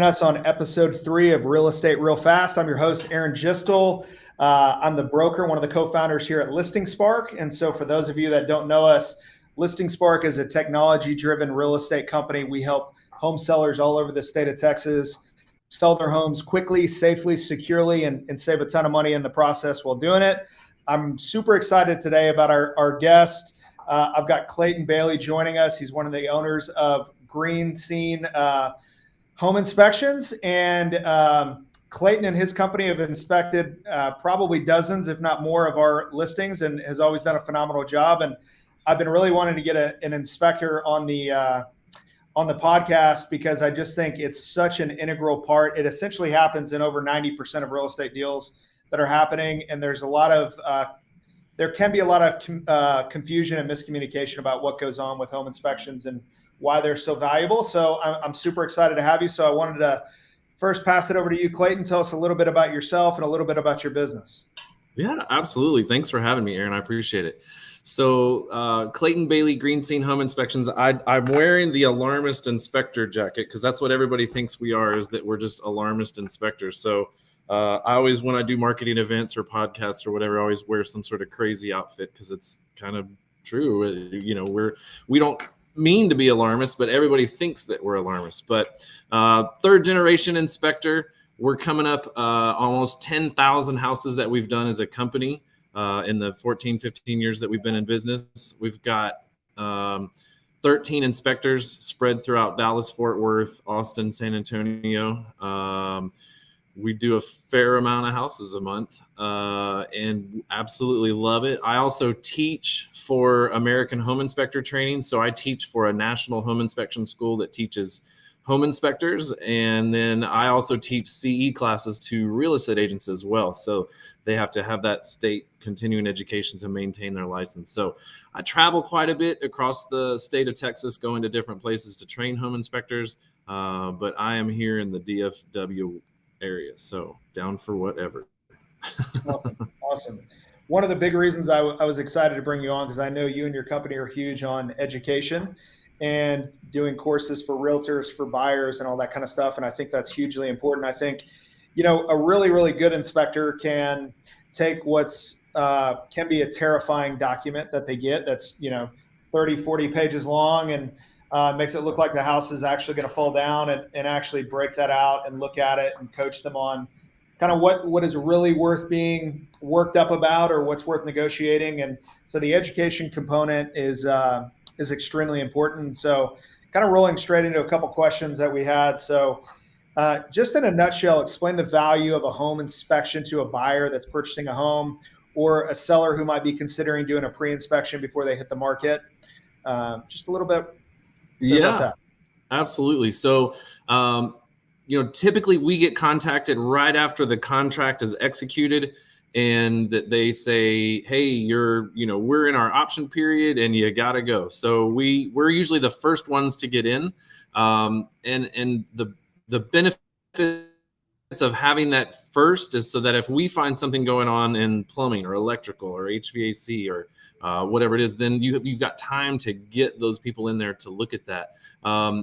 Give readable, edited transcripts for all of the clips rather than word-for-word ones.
Us on episode 3 of Real Estate Real Fast. I'm your host, Aaron Jistel. I'm the broker, one of the co-founders here at ListingSpark. And so for those of you that don't know us, ListingSpark is a technology-driven real estate company. We help home sellers all over the state of Texas sell their homes quickly, safely, securely, and save a ton of money in the process while doing it. I'm super excited today about our guest. I've got Clayton Bailey joining us. He's one of the owners of Green Scene Home Inspections, and Clayton and his company have inspected probably dozens, if not more, of our listings, and has always done a phenomenal job. And I've been really wanting to get an inspector on the podcast because I just think it's such an integral part. It essentially happens in over 90% of real estate deals that are happening, and there's a lot of there can be a lot of confusion and miscommunication about what goes on with home inspections and why they're so valuable. So I'm super excited to have you. So I wanted to first pass it over to you, Clayton. Tell us a little bit about yourself and a little bit about your business. Yeah, absolutely. Thanks for having me, Aaron. I appreciate it. So Clayton Bailey, Green Scene Home Inspections. I'm wearing the alarmist inspector jacket because that's what everybody thinks we are, is that we're just alarmist inspectors. So I always, when I do marketing events or podcasts or whatever, I always wear some sort of crazy outfit because it's kind of true. You know, we don't mean to be alarmists, but everybody thinks that we're alarmists. But third generation inspector, we're coming up almost 10,000 houses that we've done as a company in the 14, 15 years that we've been in business. We've got 13 inspectors spread throughout Dallas, Fort Worth, Austin, San Antonio. We do a fair amount of houses a month and absolutely love it. I also teach for American Home Inspector training. So I teach for a national home inspection school that teaches home inspectors. And then I also teach CE classes to real estate agents as well. So they have to have that state continuing education to maintain their license. So I travel quite a bit across the state of Texas, going to different places to train home inspectors. But I am here in the DFW area, so down for whatever. Awesome. One of the big reasons I was excited to bring you on, because I know you and your company are huge on education and doing courses for realtors, for buyers, and all that kind of stuff. And I think that's hugely important. I think, you know, a really, really good inspector can take what's can be a terrifying document that they get that's, you know, 30, 40 pages long, and makes it look like the house is actually going to fall down, and actually break that out and look at it and coach them on kind of what is really worth being worked up about, or what's worth negotiating. And so the education component is extremely important. So kind of rolling straight into a couple questions that we had. So just in a nutshell, explain the value of a home inspection to a buyer that's purchasing a home, or a seller who might be considering doing a pre-inspection before they hit the market. Just a little bit. Yeah, absolutely. So, you know, typically we get contacted right after the contract is executed, and that they say, hey, we're in our option period and you got to go. So we're usually the first ones to get in. And the benefit of having that first is so that if we find something going on in plumbing or electrical or HVAC or whatever it is, then you've got time to get those people in there to look at that.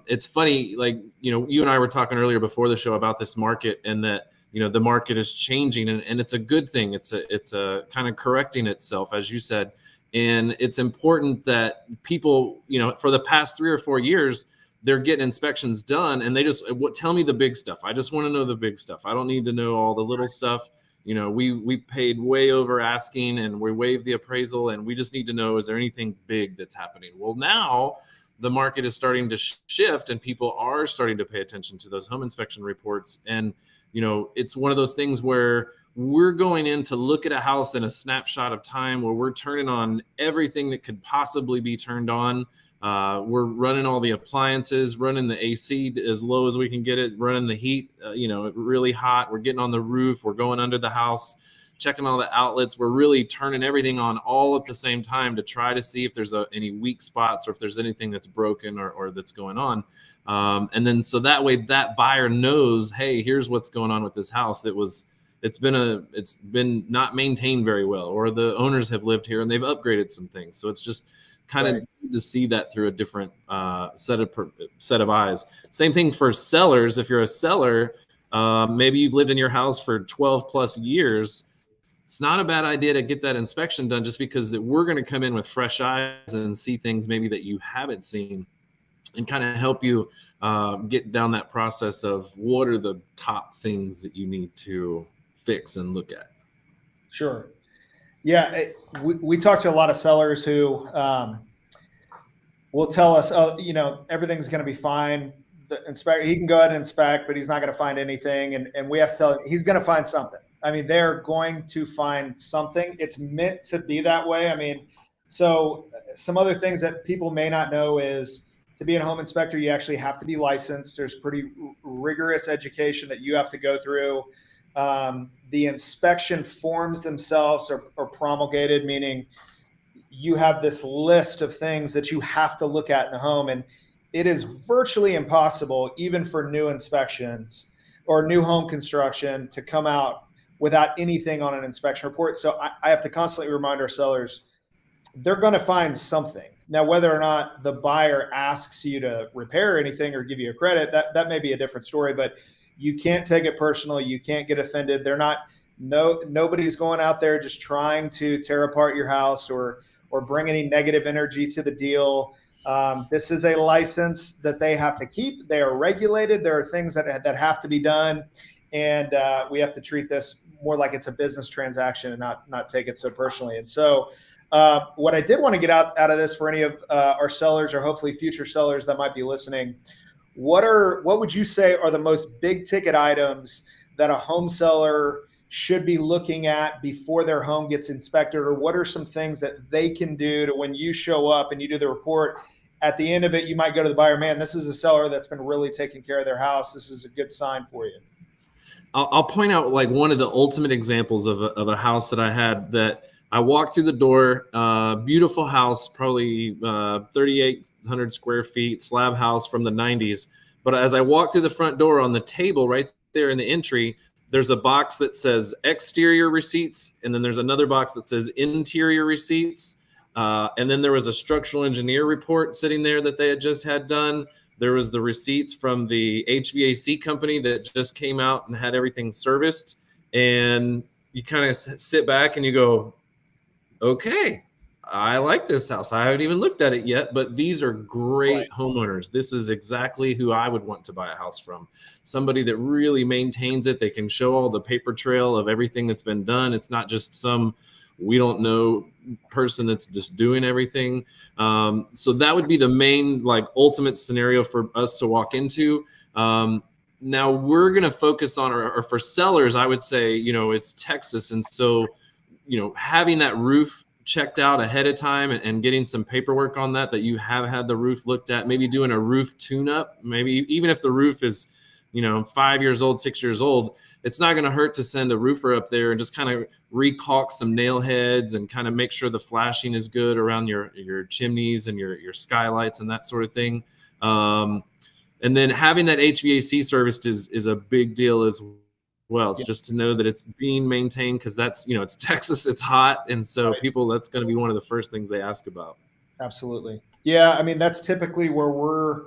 It's funny, like, you know, you and I were talking earlier before the show about this market, and that, you know, the market is changing, and it's a good thing. It's a kind of correcting itself, as you said. And it's important that people, you know, for the past 3 or 4 years, they're getting inspections done, and they just tell me the big stuff. I just want to know the big stuff. I don't need to know all the little stuff. You know, we paid way over asking, and we waived the appraisal, and we just need to know, is there anything big that's happening? Well, now the market is starting to shift, and people are starting to pay attention to those home inspection reports. And, you know, it's one of those things where we're going in to look at a house in a snapshot of time, where we're turning on everything that could possibly be turned on. We're running all the appliances, running the AC as low as we can get it, running the heat, really hot. We're getting on the roof. We're going under the house, checking all the outlets. We're really turning everything on all at the same time to try to see if there's any weak spots, or if there's anything that's broken or that's going on. And then so that way that buyer knows, hey, here's what's going on with this house. It's been not maintained very well, or the owners have lived here and they've upgraded some things. So it's just kind of to see that through a different set of eyes. Same thing for sellers. If you're a seller, maybe you've lived in your house for 12 plus years. It's not a bad idea to get that inspection done, just because we're going to come in with fresh eyes and see things maybe that you haven't seen, and kind of help you get down that process of what are the top things that you need to fix and look at. Sure. Yeah. We talk to a lot of sellers who will tell us, oh, everything's going to be fine. The inspector, he can go ahead and inspect, but he's not going to find anything. And we have to tell him he's going to find something. I mean, they're going to find something. It's meant to be that way. I mean, so some other things that people may not know is, to be a home inspector, you actually have to be licensed. There's pretty rigorous education that you have to go through. The inspection forms themselves are promulgated, meaning you have this list of things that you have to look at in the home. And it is virtually impossible, even for new inspections or new home construction, to come out without anything on an inspection report. So I have to constantly remind our sellers, they're going to find something. Now, whether or not the buyer asks you to repair anything or give you a credit, that may be a different story, but you can't take it personal. You can't get offended. Nobody's going out there just trying to tear apart your house or bring any negative energy to the deal. This is a license that they have to keep. They are regulated. There are things that have to be done. And we have to treat this more like it's a business transaction and not take it so personally. And so what I did want to get out of this for any of our sellers or hopefully future sellers that might be listening, what would you say are the most big ticket items that a home seller should be looking at before their home gets inspected? Or what are some things that they can do to, when you show up and you do the report, at the end of it, you might go to the buyer, man, this is a seller that's been really taking care of their house. This is a good sign for you. I'll point out like one of the ultimate examples of a house that I had that I walked through the door, beautiful house, probably 3,800 square feet, slab house from the 90s. But as I walked through the front door, on the table right there in the entry, there's a box that says exterior receipts. And then there's another box that says interior receipts. And then there was a structural engineer report sitting there that they had just had done. There was the receipts from the HVAC company that just came out and had everything serviced. And you kind of sit back and you go, okay, I like this house. I haven't even looked at it yet, but these are great homeowners. This is exactly who I would want to buy a house from. Somebody that really maintains it. They can show all the paper trail of everything that's been done. It's not just some we don't know person that's just doing everything. So that would be the main ultimate scenario for us to walk into. Now we're going to focus on, or for sellers, I would say, it's Texas. And so, having that roof checked out ahead of time and getting some paperwork on that you have had the roof looked at, maybe doing a roof tune-up, maybe even if the roof is, 5 years old, 6 years old, it's not going to hurt to send a roofer up there and just kind of re-caulk some nail heads and kind of make sure the flashing is good around your chimneys and your skylights and that sort of thing. And then having that HVAC serviced is a big deal as well. It's just to know that it's being maintained, because that's, it's Texas, it's hot. And so people, that's going to be one of the first things they ask about. Absolutely. Yeah. I mean, that's typically where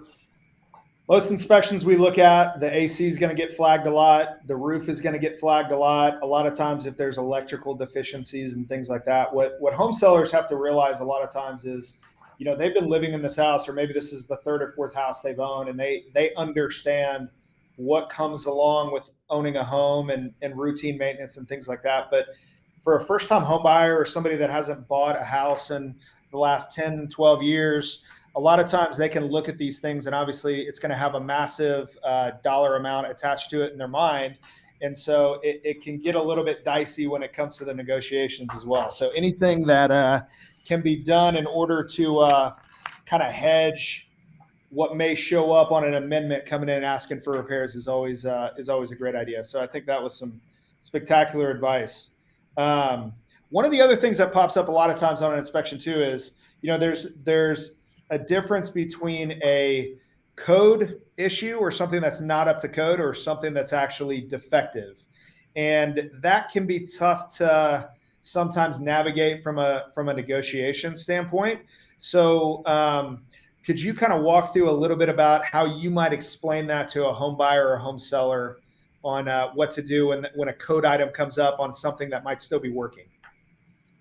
most inspections we look at, the AC is going to get flagged a lot. The roof is going to get flagged a lot. A lot of times if there's electrical deficiencies and things like that, what home sellers have to realize a lot of times is, they've been living in this house, or maybe this is the third or fourth house they've owned, and they understand what comes along with owning a home and routine maintenance and things like that. But for a first-time home buyer or somebody that hasn't bought a house in the last 10, 12 years, a lot of times they can look at these things, and obviously it's going to have a massive dollar amount attached to it in their mind. And so it can get a little bit dicey when it comes to the negotiations as well. So anything that can be done in order to kind of hedge what may show up on an amendment coming in and asking for repairs is always a great idea. So I think that was some spectacular advice. One of the other things that pops up a lot of times on an inspection too is, there's a difference between a code issue or something that's not up to code or something that's actually defective. And that can be tough to sometimes navigate from a negotiation standpoint. So could you kind of walk through a little bit about how you might explain that to a home buyer or a home seller on what to do when a code item comes up on something that might still be working?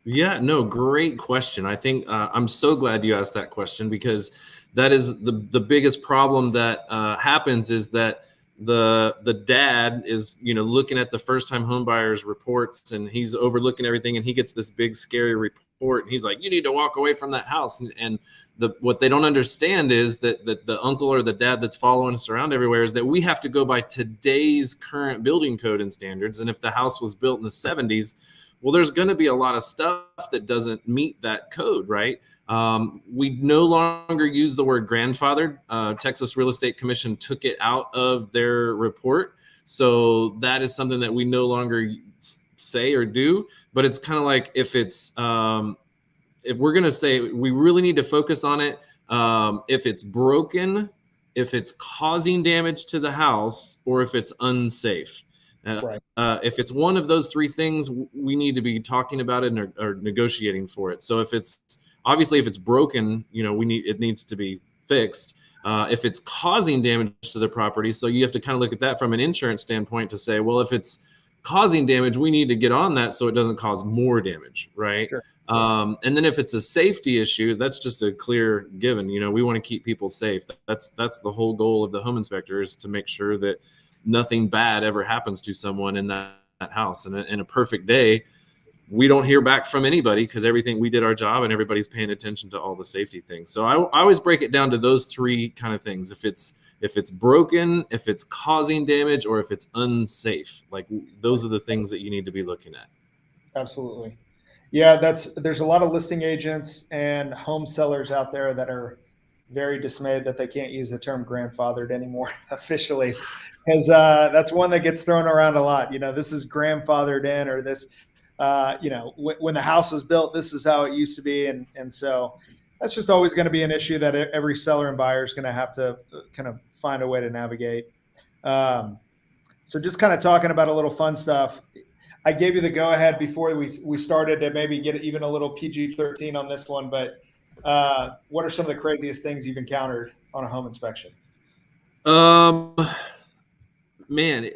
Yeah, no, great question. I think I'm so glad you asked that question, because that is the biggest problem that happens, is that the dad is, you know, looking at the first time home buyers reports, and he's overlooking everything, and he gets this big scary report, and he's like, you need to walk away from that house. And what they don't understand is that the uncle or the dad that's following us around everywhere is that we have to go by today's current building code and standards. And if the house was built in the 70s, well, there's going to be a lot of stuff that doesn't meet that code, right? We no longer use the word grandfathered. Texas Real Estate Commission took it out of their report. So that is something that we no longer say or do. But it's kind of like, if we're going to say, we really need to focus on it. If it's broken, if it's causing damage to the house, or if it's unsafe. Right. If it's one of those three things, we need to be talking about it or negotiating for it. So if it's broken, you know, it needs to be fixed. If it's causing damage to the property, so you have to kind of look at that from an insurance standpoint to say, well, if it's causing damage, we need to get on that so it doesn't cause more damage, right? Sure. And then if it's a safety issue, that's just a clear given. You know, we want to keep people safe. That's the whole goal of the home inspector, is to make sure that nothing bad ever happens to someone in that house. And in a perfect day, we don't hear back from anybody, because we did our job and everybody's paying attention to all the safety things. So I always break it down to those three kind of things. If it's broken, if it's causing damage, or if it's unsafe, like those are the things that you need to be looking at. Absolutely. Yeah, there's a lot of listing agents and home sellers out there that are very dismayed that they can't use the term grandfathered anymore officially, because that's one that gets thrown around a lot. You know, this is grandfathered in, or this, you know, when the house was built, this is how it used to be. And so that's just always going to be an issue that every seller and buyer is going to have to kind of find a way to navigate. So just kind of talking about a little fun stuff. I gave you the go ahead before we started to maybe get even a little PG-13 on this one, but what are some of the craziest things you've encountered on a home inspection? Man,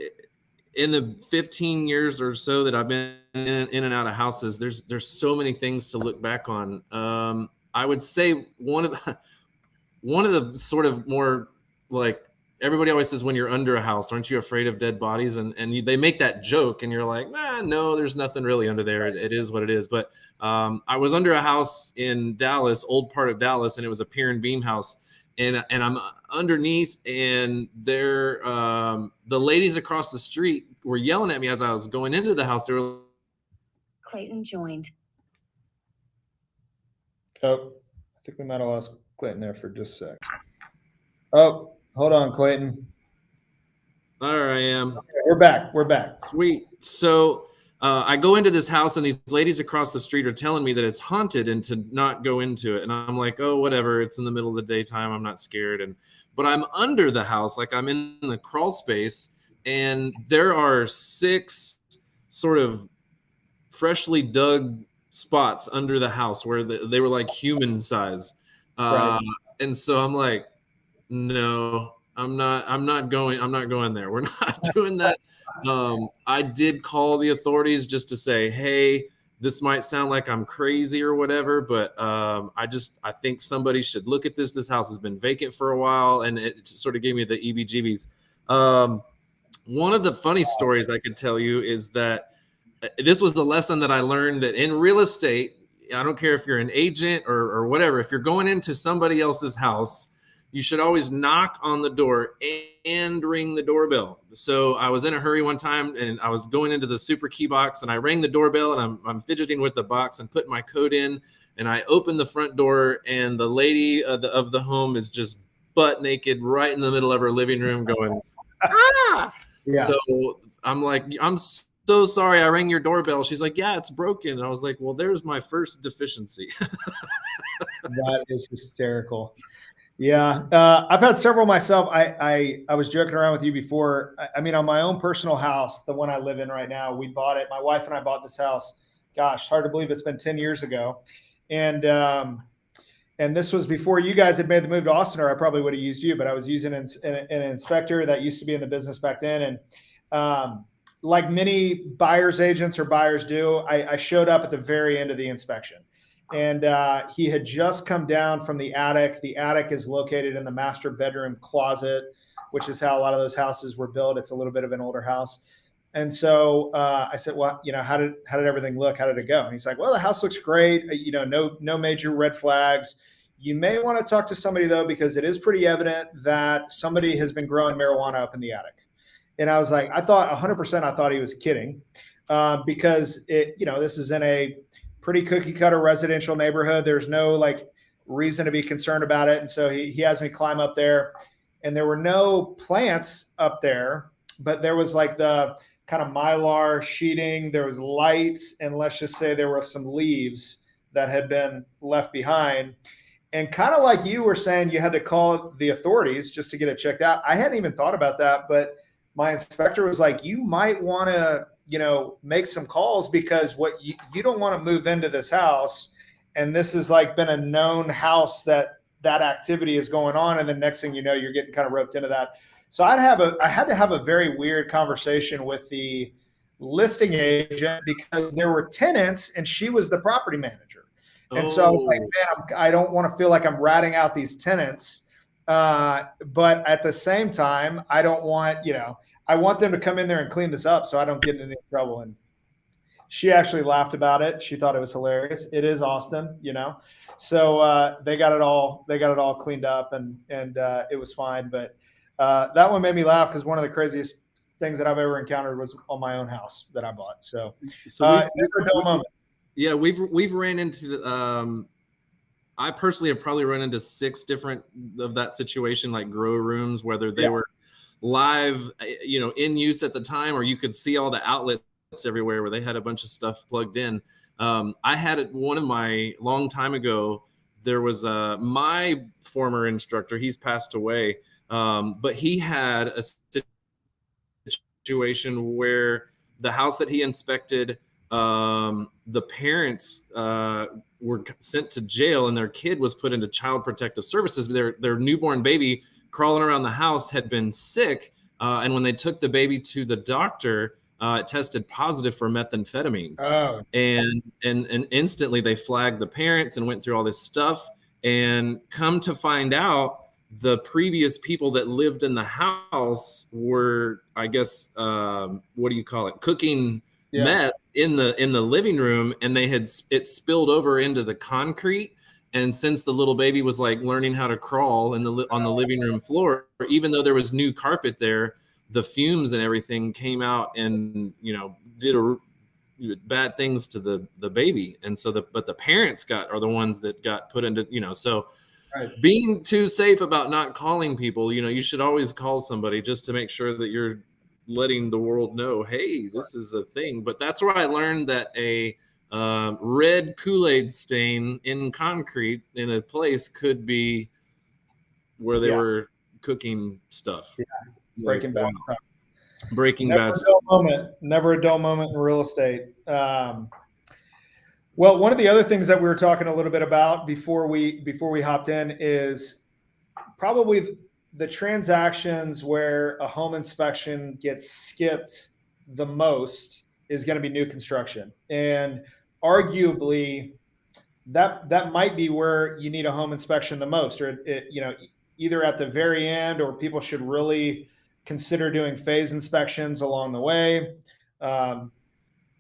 in the 15 years or so that I've been in and out of houses, there's so many things to look back on. I would say one of the sort of more, like, everybody always says, when you're under a house, aren't you afraid of dead bodies? And they make that joke, and you're like, no, there's nothing really under there. It is what it is. But I was under a house in Dallas, old part of Dallas, and it was a pier and beam house. And I'm underneath, and the ladies across the street were yelling at me as I was going into the house. They were, Clayton joined. Oh, I think we might have lost Clayton there for just a sec. Oh, hold on, Clayton. there I am. Okay, we're back. Sweet. So I go into this house, and these ladies across the street are telling me that it's haunted and to not go into it. And I'm like, oh, whatever. It's in the middle of the daytime. I'm not scared. But I'm under the house, like I'm in the crawl space, and there are 6 sort of freshly dug spots under the house where they were like human size. Right. And so I'm like, no, I'm not going there. We're not doing that. I did call the authorities just to say, hey, this might sound like I'm crazy or whatever, but I think somebody should look at this. This house has been vacant for a while, and it sort of gave me the EBGBs. One of the funny stories I could tell you is that this was the lesson that I learned, that in real estate, I don't care if you're an agent or whatever, if you're going into somebody else's house, you should always knock on the door and ring the doorbell. So I was in a hurry one time, and I was going into the super key box, and I rang the doorbell, and I'm fidgeting with the box and putting my code in, and I opened the front door, and the lady of the home is just butt naked right in the middle of her living room going, ah! Yeah. So I'm like, I'm so sorry, I rang your doorbell. She's like, yeah, it's broken. And I was like, well, there's my first deficiency. That is hysterical. Yeah, I've had several myself. I was joking around with you before. I mean, on my own personal house, the one I live in right now, we bought it. My wife and I bought this house. Gosh, hard to believe it's been 10 years ago. And And this was before you guys had made the move to Austin, or I probably would have used you, but I was using an inspector that used to be in the business back then. And like many buyer's agents or buyers do, I showed up at the very end of the inspection. And he had just come down from the attic. The attic is located in the master bedroom closet, which is how a lot of those houses were built. It's a little bit of an older house. And so I said, well, how did everything look? How did it go? And he's like, well, the house looks great. No major red flags. You may want to talk to somebody though, because it is pretty evident that somebody has been growing marijuana up in the attic. And I was like, I thought 100%, I thought he was kidding because this is in a pretty cookie cutter residential neighborhood. There's no like reason to be concerned about it. And so he has me climb up there, and there were no plants up there, but there was like the kind of mylar sheeting, there was lights, and let's just say there were some leaves that had been left behind. And kind of like you were saying, you had to call the authorities just to get it checked out. I hadn't even thought about that, but my inspector was like, you might want to, make some calls, because what you don't want to move into this house. And this has like been a known house that activity is going on. And the next thing you know, you're getting kind of roped into that. So I had to have a very weird conversation with the listing agent, because there were tenants and she was the property manager. And so I was like, man, I don't want to feel like I'm ratting out these tenants. But at the same time, I don't want, I want them to come in there and clean this up so I don't get in any trouble. And she actually laughed about it. She thought it was hilarious. It is Austin, So they got it all cleaned up, and it was fine. But that one made me laugh, because one of the craziest things that I've ever encountered was on my own house that I bought. So never a dull moment. Yeah, we've ran into I personally have probably run into 6 different of that situation, like grow rooms, whether they were live, in use at the time, or you could see all the outlets everywhere where they had a bunch of stuff plugged in. I had it one of my long time ago. There was my former instructor, he's passed away, but he had a situation where the house that he inspected, the parents were sent to jail, and their kid was put into child protective services. Their newborn baby crawling around the house had been sick, and when they took the baby to the doctor, it tested positive for methamphetamines. Oh. And instantly they flagged the parents and went through all this stuff, and come to find out, the previous people that lived in the house were, I guess, what do you call it, cooking meth in the living room, and it spilled over into the concrete. And since the little baby was like learning how to crawl on the living room floor, even though there was new carpet there, the fumes and everything came out and did bad things to the baby. And so but the parents are the ones that got put into so. Right. Being too safe about not calling people, you should always call somebody just to make sure that you're letting the world know, hey, this is a thing. But that's where I learned that a red Kool-Aid stain in concrete in a place could be where they were cooking stuff. Yeah. Breaking Bad. Breaking Bad. Never a dull moment in real estate. Well, one of the other things that we were talking a little bit about before we hopped in is probably the transactions where a home inspection gets skipped the most is going to be new construction. And arguably that might be where you need a home inspection the most, or either at the very end, or people should really consider doing phase inspections along the way.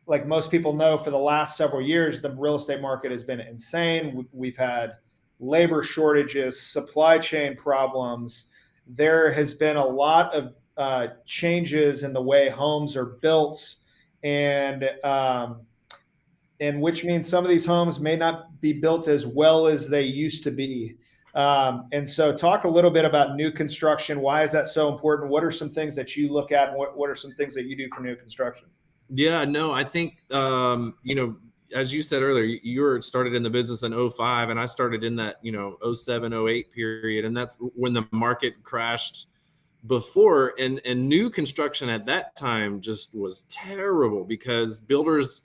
Like most people know, for the last several years, the real estate market has been insane. We've had labor shortages, supply chain problems. There has been a lot of changes in the way homes are built, and which means some of these homes may not be built as well as they used to be. And so talk a little bit about new construction. Why is that so important? What are some things that you look at, and what are some things that you do for new construction? Yeah, no, I think, as you said earlier, you were started in the business in 2005, and I started in that, 2007, 2008 period. And that's when the market crashed before, and new construction at that time just was terrible, because builders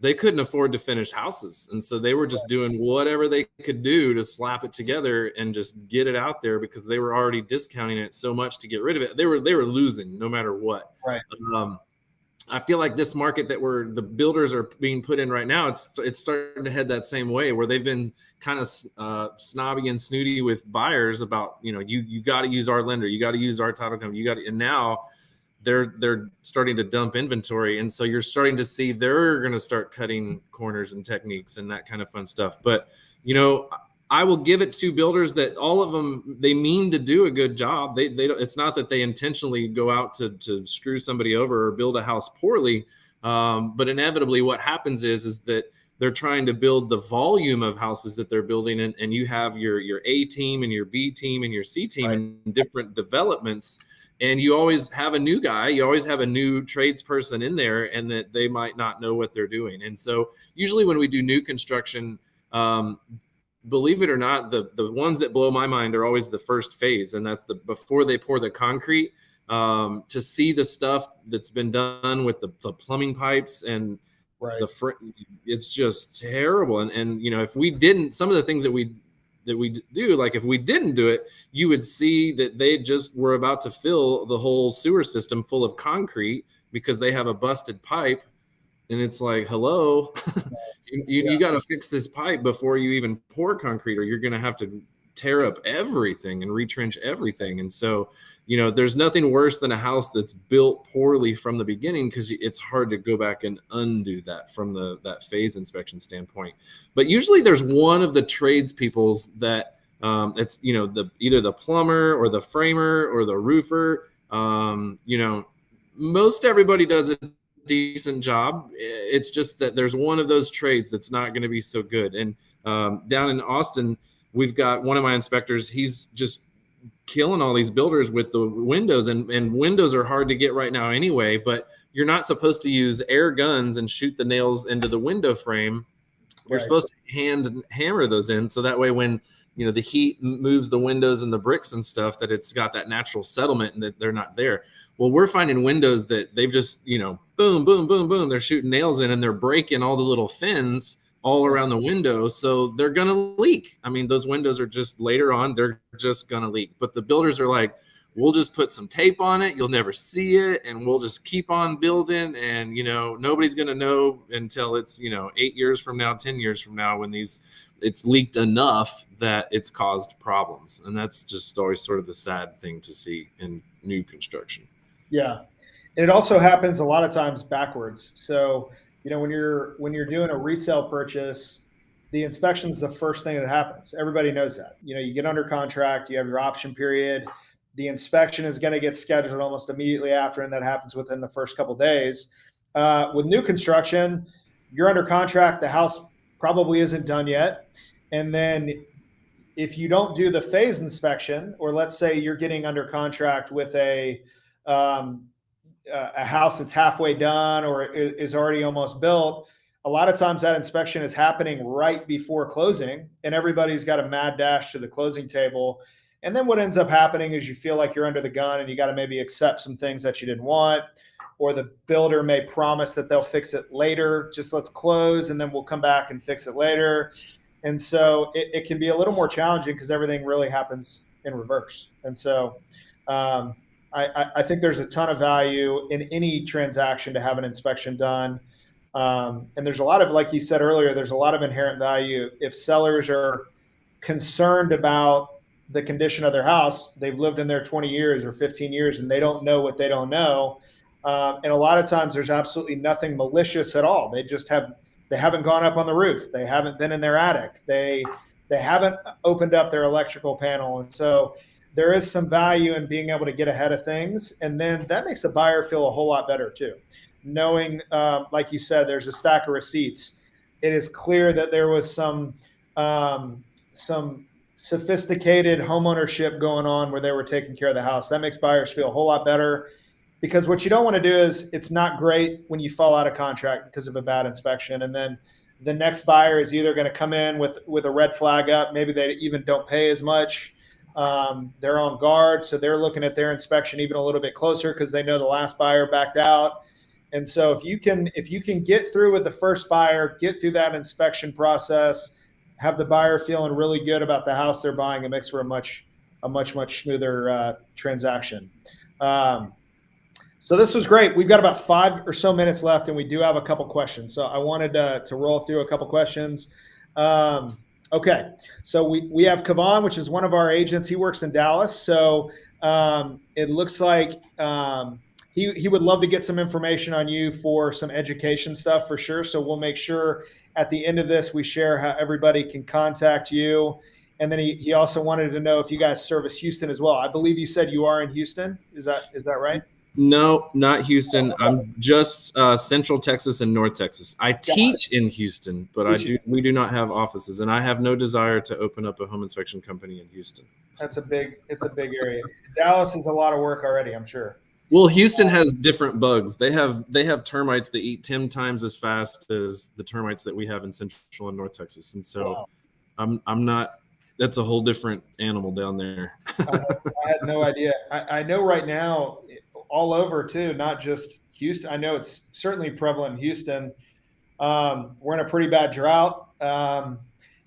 they couldn't afford to finish houses. And so they were just doing whatever they could do to slap it together and just get it out there, because they were already discounting it so much to get rid of it. They were losing no matter what. Right. I feel like this market that the builders are being put in right now, it's starting to head that same way, where they've been kind of snobby and snooty with buyers about, you got to use our lender, you got to use our title company, and now they're starting to dump inventory. And so you're starting to see they're going to start cutting corners and techniques and that kind of fun stuff. But, I will give it to builders that all of them, they mean to do a good job. They don't, it's not that they intentionally go out to screw somebody over or build a house poorly. But inevitably what happens is that they're trying to build the volume of houses that they're building. And you have your A team and your B team and your C team in different developments. And you always have a new guy, you always have a new tradesperson in there, and that they might not know what they're doing. And so usually when we do new construction, believe it or not, the ones that blow my mind are always the first phase. And that's before they pour the concrete, to see the stuff that's been done with the plumbing pipes and it's just terrible. And if we didn't, some of the things that we do, like if we didn't do it, you would see that they just were about to fill the whole sewer system full of concrete because they have a busted pipe. And it's like, hello, you got to fix this pipe before you even pour concrete, or you're going to have to tear up everything and retrench everything. And so, there's nothing worse than a house that's built poorly from the beginning, because it's hard to go back and undo that from that phase inspection standpoint. But usually there's one of the tradespeoples that it's, either the plumber or the framer or the roofer. Most everybody does a decent job. It's just that there's one of those trades that's not going to be so good. And down in Austin, we've got one of my inspectors. He's just killing all these builders with the windows, and windows are hard to get right now anyway, but you're not supposed to use air guns and shoot the nails into the window frame. You're supposed to hammer those in, so that way when the heat moves the windows and the bricks and stuff, that it's got that natural settlement and that they're not there. Well, we're finding windows that they've just boom, boom, boom, boom, they're shooting nails in, and they're breaking all the little fins all around the window, so they're gonna leak. I mean, those windows are just, later on, they're just gonna leak. But the builders are like, we'll just put some tape on it, you'll never see it, and we'll just keep on building, and nobody's gonna know until it's 8 years from now, 10 years from now, when it's leaked enough that it's caused problems. And that's just always sort of the sad thing to see in new construction. Yeah, and it also happens a lot of times backwards. So when you're doing a resale purchase, the inspection is the first thing that happens. Everybody knows that. You get under contract, you have your option period. The inspection is going to get scheduled almost immediately after, and that happens within the first couple of days. With new construction, you're under contract, the house probably isn't done yet. And then if you don't do the phase inspection, or let's say you're getting under contract with a house that's halfway done or is already almost built, a lot of times that inspection is happening right before closing, and everybody's got a mad dash to the closing table. And then what ends up happening is you feel like you're under the gun, and you got to maybe accept some things that you didn't want, or the builder may promise that they'll fix it later. Just let's close and then we'll come back and fix it later. And so it can be a little more challenging because everything really happens in reverse. And so I think there's a ton of value in any transaction to have an inspection done. And there's a lot of, like you said earlier, there's a lot of inherent value. If sellers are concerned about the condition of their house, they've lived in there 20 years or 15 years, and they don't know what they don't know. And a lot of times there's absolutely nothing malicious at all. They haven't gone up on the roof. They haven't been in their attic. They haven't opened up their electrical panel. And so there is some value in being able to get ahead of things. And then that makes a buyer feel a whole lot better too. Knowing, like you said, there's a stack of receipts. It is clear that there was some sophisticated homeownership going on where they were taking care of the house. That makes buyers feel a whole lot better, because what you don't want to do is, it's not great when you fall out of contract because of a bad inspection. And then the next buyer is either going to come in with a red flag up. Maybe they even don't pay as much. They're on guard. So they're looking at their inspection even a little bit closer because they know the last buyer backed out. And so if you can get through with the first buyer, get through that inspection process, have the buyer feeling really good about the house they're buying, it makes for a much smoother transaction. So this was great. We've got about 5 or so minutes left, and we do have a couple questions. So I wanted to roll through a couple questions. Okay, so we have Kavan, which is one of our agents. He works in Dallas. So it looks like he would love to get some information on you for some education stuff for sure. So we'll make sure at the end of this we share how everybody can contact you. And then he also wanted to know if you guys service Houston as well. I believe you said you are in Houston. Is that right? No, not Houston. I'm just Central Texas and North Texas. I teach in Houston, but we do not have offices, and I have no desire to open up a home inspection company in Houston. It's a big area. Dallas is a lot of work already, I'm sure. Well, Houston has different bugs. They have termites that eat 10 times as fast as the termites that we have in Central and North Texas, and so I'm not. That's a whole different animal down there. I had no idea. I know right now, all over too, not just Houston. I know it's certainly prevalent in Houston. We're in a pretty bad drought. The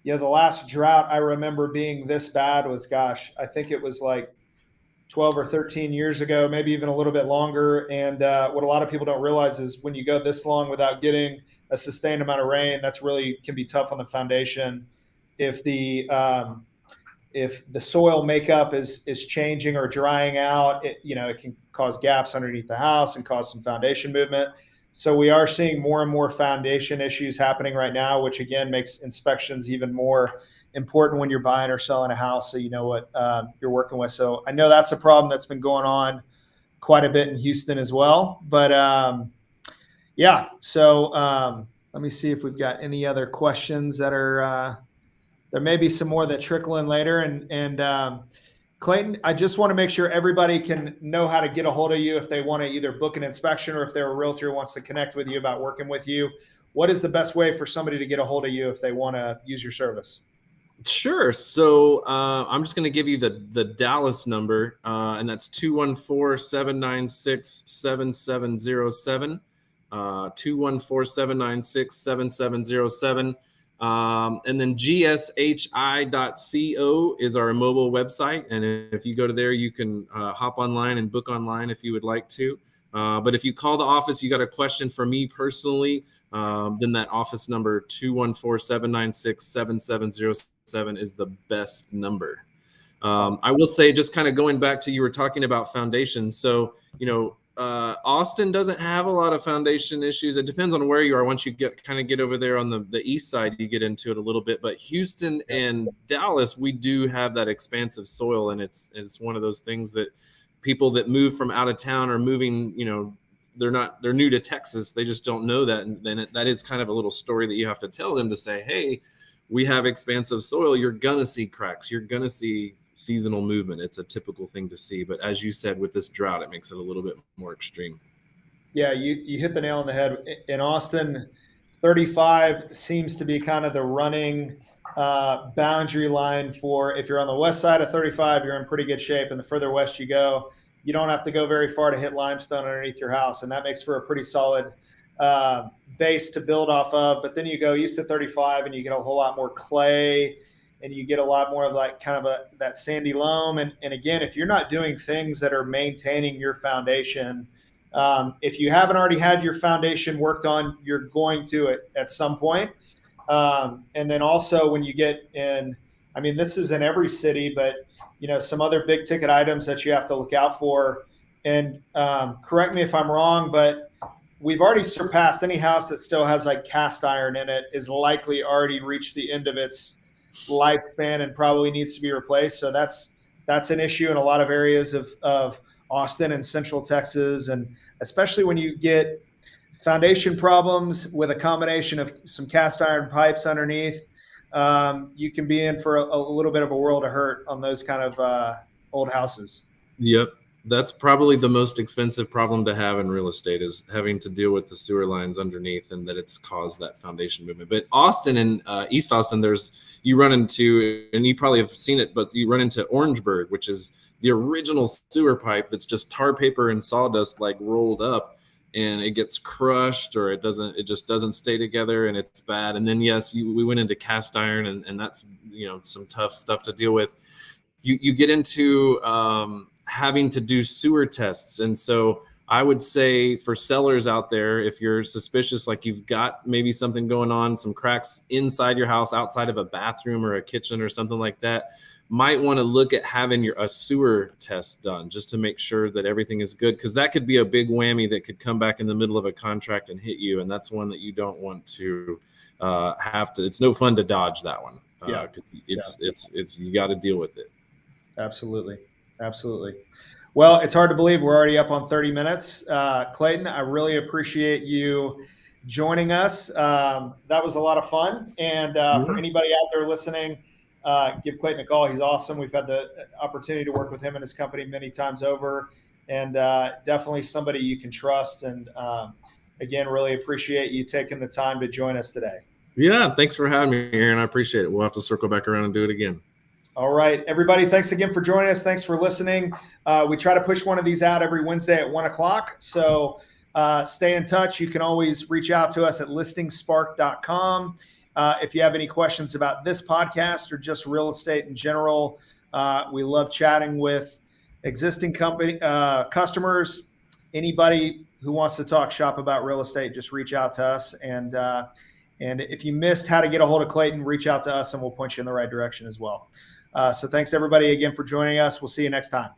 last drought I remember being this bad was, I think it was like 12 or 13 years ago, maybe even a little bit longer. And what a lot of people don't realize is when you go this long without getting a sustained amount of rain, that's really can be tough on the foundation. If the soil makeup is changing or drying out, it can cause gaps underneath the house and cause some foundation movement. So we are seeing more and more foundation issues happening right now, which again makes inspections even more important when you're buying or selling a house, so you know what you're working with. So I know that's a problem that's been going on quite a bit in Houston as well. But so let me see if we've got any other questions that are there may be some more that trickle in later. And Clayton, I just want to make sure everybody can know how to get a hold of you if they want to either book an inspection or if they're a realtor who wants to connect with you about working with you. What is the best way for somebody to get a hold of you if they want to use your service? Sure. So I'm just going to give you the Dallas number, and that's 214-796-7707, 214-796-7707. And then gshi.co is our mobile website. And if you go to there, you can hop online and book online if you would like to. But if you call the office, you got a question for me personally, then that office number 214-796-7707 is the best number. I will say, just kind of going back to, you were talking about foundations. So, Austin doesn't have a lot of foundation issues. It depends on where you are. Once you get over there on the east side, you get into it a little bit. But Houston and Dallas, we do have that expansive soil, and it's one of those things that people that move from out of town are moving. They're new to Texas. They just don't know that, and then that is kind of a little story that you have to tell them to say, hey, we have expansive soil. You're gonna see cracks. You're gonna see seasonal movement. It's a typical thing to see, but as you said, with this drought, it makes it a little bit more extreme. Yeah, you hit the nail on the head. In Austin, 35 seems to be kind of the running boundary line for, if you're on the west side of 35, you're in pretty good shape, and the further west you go, you don't have to go very far to hit limestone underneath your house, and that makes for a pretty solid base to build off of. But then you go east of 35 and you get a whole lot more clay, and you get a lot more of like kind of that sandy loam. And again, if you're not doing things that are maintaining your foundation, if you haven't already had your foundation worked on, you're going to at some point. And then also when you get in, I mean, this is in every city, but some other big ticket items that you have to look out for. And correct me if I'm wrong, but we've already surpassed any house that still has like cast iron in it is likely already reached the end of its lifespan and probably needs to be replaced. So that's an issue in a lot of areas of Austin and Central Texas, and especially when you get foundation problems with a combination of some cast iron pipes underneath, you can be in for a little bit of a world of hurt on those kind of old houses. Yep. That's probably the most expensive problem to have in real estate, is having to deal with the sewer lines underneath, and that it's caused that foundation movement. But Austin and East Austin, you run into, and you probably have seen it, but you run into Orangeburg, which is the original sewer pipe that's just tar paper and sawdust like rolled up. and it gets crushed, or it just doesn't stay together and it's bad. And then yes, we went into cast iron, and that's, some tough stuff to deal with. You get into having to do sewer tests. And so I would say for sellers out there, if you're suspicious, like you've got maybe something going on, some cracks inside your house, outside of a bathroom or a kitchen or something like that, might want to look at having a sewer test done just to make sure that everything is good, because that could be a big whammy that could come back in the middle of a contract and hit you, and that's one that you don't want to have to. It's no fun to dodge that one. It's you got to deal with it. Absolutely. Well, it's hard to believe we're already up on 30 minutes. Clayton, I really appreciate you joining us. That was a lot of fun. And for anybody out there listening, give Clayton a call. He's awesome. We've had the opportunity to work with him and his company many times over, and definitely somebody you can trust. And again, really appreciate you taking the time to join us today. Yeah, thanks for having me, Aaron. I appreciate it. We'll have to circle back around and do it again. All right, everybody, thanks again for joining us. Thanks for listening. We try to push one of these out every Wednesday at 1 o'clock. So stay in touch. You can always reach out to us at ListingSpark.com. If you have any questions about this podcast or just real estate in general, we love chatting with existing customers. Anybody who wants to talk shop about real estate, just reach out to us. And if you missed how to get a hold of Clayton, reach out to us and we'll point you in the right direction as well. So thanks everybody again for joining us. We'll see you next time.